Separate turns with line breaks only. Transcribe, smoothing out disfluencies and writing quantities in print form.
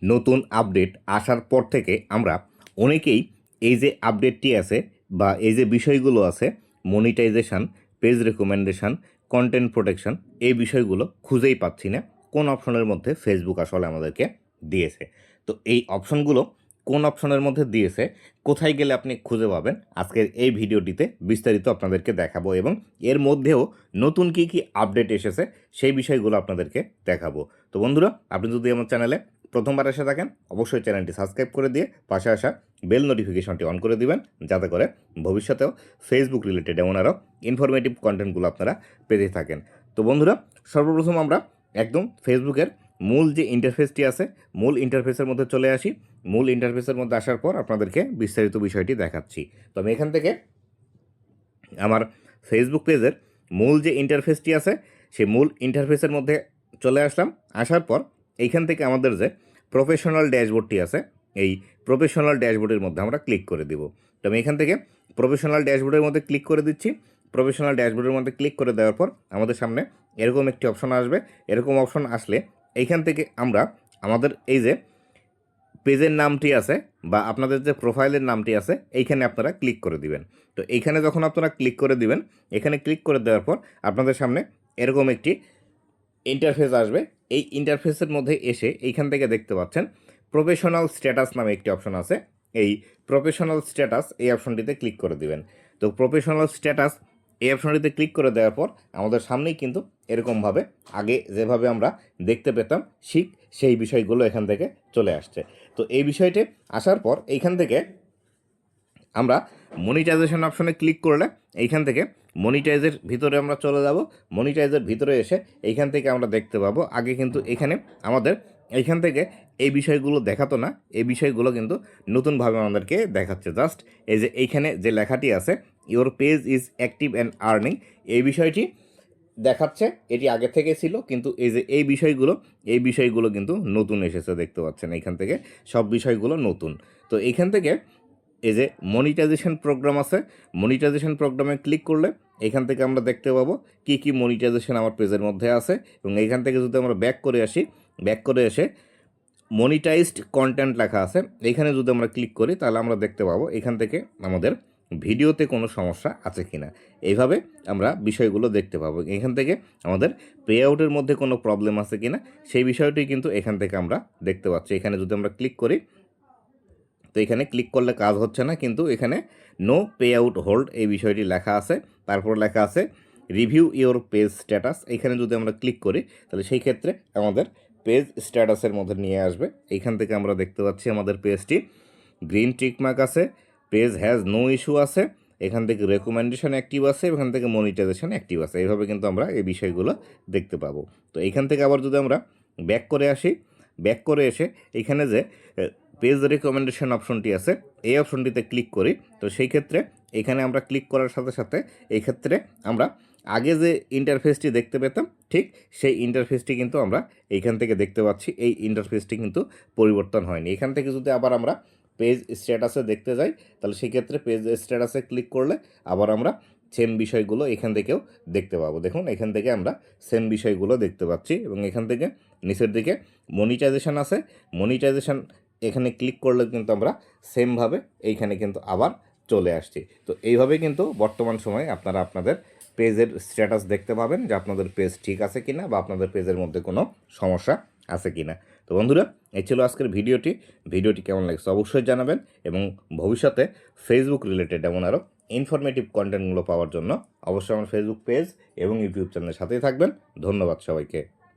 নতুন আপডেট আসার পর থেকে আমরা অনেকেই এই যে আপডেটটি আছে বা এই যে বিষয়গুলো আছে monetization, page recommendation, content protection, এই বিষয়গুলো খুঁজেই পাচ্ছি না কোন অপশনের মধ্যে ফেসবুক আসলে আমাদেরকে দিয়েছে। তো এই অপশনগুলো কোন অপশনের মধ্যে দিয়েছে, কোথায় গেলে আপনি খুঁজে পাবেন, আজকের এই ভিডিওটিতে বিস্তারিত আপনাদেরকে দেখাবো এবং এর মধ্যেও নতুন কী কী আপডেট এসেছে সেই বিষয়গুলো আপনাদেরকে দেখাবো। তো বন্ধুরা, আপনি যদি আমার চ্যানেলে প্রথমবার এসে থাকেন অবশ্যই চ্যানেলটি সাবস্ক্রাইব করে দিয়ে পাশে আসা বেল নোটিফিকেশনটি অন করে দিবেন, যাতে করে ভবিষ্যতেও ফেসবুক রিলেটেড এমন আরও ইনফরমেটিভ কন্টেন্টগুলো আপনারা পেতে থাকেন। তো বন্ধুরা, সর্বপ্রথম আমরা একদম ফেসবুকের মূল যে ইন্টারফেসটি আছে মূল ইন্টারফেসের মধ্যে চলে আসি। মূল ইন্টারফেসের মধ্যে আসার পর আপনাদেরকে বিস্তারিত বিষয়টি দেখাচ্ছি। তো আমি এখান থেকে আমার ফেসবুক পেজের মূল যে ইন্টারফেসটি আছে সেই মূল ইন্টারফেসের মধ্যে চলে আসলাম। আসার পর এইখান থেকে আমাদের যে প্রফেশনাল ড্যাশবোর্ডটি আছে এই প্রফেশনাল ড্যাশবোর্ডের মধ্যে আমরা ক্লিক করে দিব। তো আমি এখান থেকে প্রফেশনাল ড্যাশবোর্ডের মধ্যে ক্লিক করে দিচ্ছি। প্রফেশনাল ড্যাশবোর্ডের মধ্যে ক্লিক করে দেওয়ার পর আমাদের সামনে এরকম একটি অপশন আসবে। এরকম অপশন আসলে এইখান থেকে আমরা আমাদের এই যে পেজের নামটি আছে বা আপনাদের যে প্রোফাইলের নামটি আছে এইখানে আপনারা ক্লিক করে দিবেন। তো এইখানে যখন আপনারা ক্লিক করে দিবেন, এখানে ক্লিক করে দেওয়ার পর আপনাদের সামনে এরকম একটি ইন্টারফেস আসবে। এই ইন্টারফেসের মধ্যে এসে এইখান থেকে দেখতে পাচ্ছেন প্রফেশনাল স্ট্যাটাস নামে একটি অপশন আছে। এই প্রফেশনাল স্ট্যাটাস এই অপশনটিতে ক্লিক করে দিবেন। তো প্রফেশনাল স্ট্যাটাস এই অপশনটিতে ক্লিক করে দেওয়ার পর আমাদের সামনেই কিন্তু এরকমভাবে আগে যেভাবে আমরা দেখতে পেতাম সেই বিষয়গুলো এখান থেকে চলে আসছে। তো এই বিষয়টি আসার পর এইখান থেকে আমরা মনিটাইজেশন অপশনে ক্লিক করলে এইখান থেকে মনিটাইজের ভিতরে আমরা চলে যাব। মনিটাইজের ভিতরে এসে এইখান থেকে আমরা দেখতে পাবো আগে কিন্তু এখানে আমাদের এইখান থেকে এই বিষয়গুলো দেখাতো না, এই বিষয়গুলো কিন্তু নতুনভাবে আমাদেরকে দেখাচ্ছে। জাস্ট এই যে এইখানে যে লেখাটি আছে your page is active and earning, এই বিষয়টি দেখাচ্ছে। এটি আগে থেকে ছিল, কিন্তু এই যে এই বিষয়গুলো কিন্তু নতুন এসেছে, দেখতে পাচ্ছেন এইখান থেকে সব বিষয়গুলো নতুন। তো এইখান থেকে এই যে মনিটাইজেশন প্রোগ্রাম আছে, মনিটাইজেশন প্রোগ্রামে ক্লিক করলে এখান থেকে আমরা দেখতে পাবো কি কি মনিটাইজেশন আমার পেজের মধ্যে আছে। এবং এইখান থেকে যদি আমরা ব্যাক করে এসে মনিটাইজড কন্টেন্ট লেখা আছে এইখানে যদি আমরা ক্লিক করি তাহলে আমরা দেখতে পাবো এখান থেকে আমাদের ভিডিওতে কোনো সমস্যা আছে কিনা। এইভাবে আমরা বিষয়গুলো দেখতে পাবো। এখান থেকে আমাদের পে আউটের মধ্যে কোনো প্রবলেম আছে কিনা সেই বিষয়টি কিন্তু এখান থেকে আমরা দেখতে পাচ্ছি। এখানে যদি আমরা ক্লিক করি তো এখানে ক্লিক করলে কাজ হচ্ছে না, কিন্তু এখানে নো পে আউট হোল্ড এই বিষয়টি লেখা আছে। তারপর লেখা আছে রিভিউ ইওর পেজ স্ট্যাটাস, এখানে যদি আমরা ক্লিক করি তাহলে সেই ক্ষেত্রে আমাদের পেজ স্ট্যাটাসের মধ্যে নিয়ে আসবে। এইখান থেকে আমরা দেখতে পাচ্ছি আমাদের পেজটি গ্রিন টিকমার্ক আছে, পেজ হ্যাজ নো ইস্যু আছে, এখান থেকে রেকমেন্ডেশন অ্যাক্টিভ আছে, এখান থেকে মনিটাইজেশন অ্যাক্টিভ আছে। এইভাবে কিন্তু আমরা এই বিষয়গুলো দেখতে পাবো। তো এইখান থেকে আবার যদি আমরা ব্যাক করে এসে এখানে যে পেজ রেকমেন্ডেশন অপশনটি আছে এই অপশনটিতে ক্লিক করি, তো সেই ক্ষেত্রে এখানে আমরা ক্লিক করার সাথে সাথে এই ক্ষেত্রে আমরা আগে যে ইন্টারফেসটি দেখতে পেতাম ঠিক সেই ইন্টারফেসটি কিন্তু আমরা এইখান থেকে দেখতে পাচ্ছি। এই ইন্টারফেসটি কিন্তু পরিবর্তন হয়নি। এখান থেকে যদি আবার আমরা পেজ স্ট্যাটাসে দেখতে যাই তাহলে সেই ক্ষেত্রে পেজ স্ট্যাটাসে ক্লিক করলে আবার আমরা সেম বিষয়গুলো এখান থেকেও দেখতে পাবো। দেখুন এখান থেকে আমরা সেম বিষয়গুলো দেখতে পাচ্ছি এবং এখান থেকে নিচের দিকে মনিটাইজেশন আছে, মনিটাইজেশন এখানে ক্লিক করলে কিন্তু আমরা সেমভাবে এইখানে কিন্তু আবার চলে আসছি। তো এইভাবে কিন্তু বর্তমান সময়ে আপনারা আপনাদের পেজের স্ট্যাটাস দেখতে পাবেন যে আপনাদের পেজ ঠিক আছে কিনা বা আপনাদের পেজের মধ্যে কোনো সমস্যা আছে কিনা। তো বন্ধুরা, এই ছিল আজকের ভিডিওটি কেমন লাগছে অবশ্যই জানাবেন এবং ভবিষ্যতে ফেসবুক রিলেটেড এমন আরও ইনফরমেটিভ কন্টেন্টগুলো পাওয়ার জন্য অবশ্যই আমার ফেসবুক পেজ এবং ইউটিউব চ্যানেলের সাথেই থাকবেন। ধন্যবাদ সবাইকে।